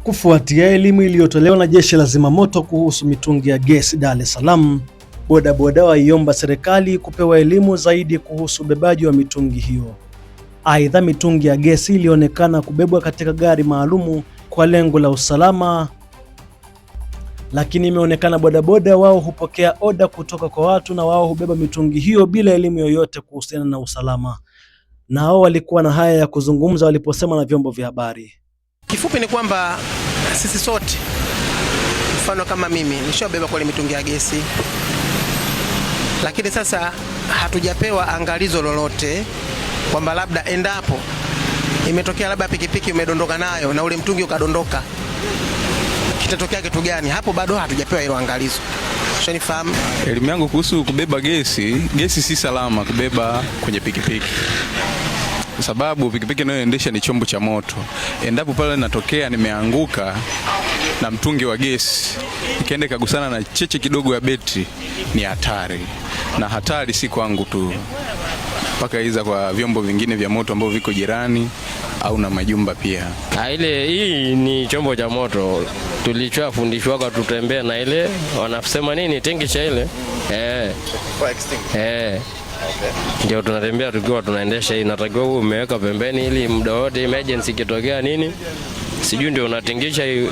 Kufuatia elimu iliyotolewa na Jeshi la Zimamoto kuhusu mitungi ya gesi Dar es Salaam, bodaboda waiomba serikali kupewa elimu zaidi kuhusu ubebaji wa mitungi hiyo. Aidha, mitungi ya gesi ilionekana kubebwa katika gari maalumu kwa lengo la usalama, lakini imeonekana bodaboda wao hupokea oda kutoka kwa watu na wao hubeba mitungi hiyo bila elimu yoyote kuhusiana na usalama. Nao walikuwa na haya ya kuzungumza waliposema na vyombo vya habari. Kifupi ni kwamba sisi sote, mfano kama mimi nishabeba kwa mitungi ya gesi, lakini sasa hatujapewa angalizo lolote kwamba labda endapo imetokea labda pikipiki umedondoka nayo na ule mtungi ukadondoka, kitatokea kitu gani? Hapo bado hatujapewa hilo angalizo. Ushanifahamu? Elimu yangu kuhusu kubeba gesi si salama kubeba kwenye pikipiki, kwa sababu pikipiki inayoendesha ni chombo cha moto. Endapo pale natokea nimeanguka na mtungi wa gesi ikaenda kagusana na cheche kidogo ya betri, ni hatari, na hatari si kwangu tu, mpaka iza kwa vyombo vingine vya moto ambavyo viko jirani au na majumba pia. Hii ni chombo cha moto, tulichofundishwa kwa tutembea na ile wanasema nini tenki cha ile ndio tunatembea tukiwa tunaendesha. Hii natakiwa uwe umeweka pembeni ili muda wote emergency ikitokea nini sijui ndio unatingisha hii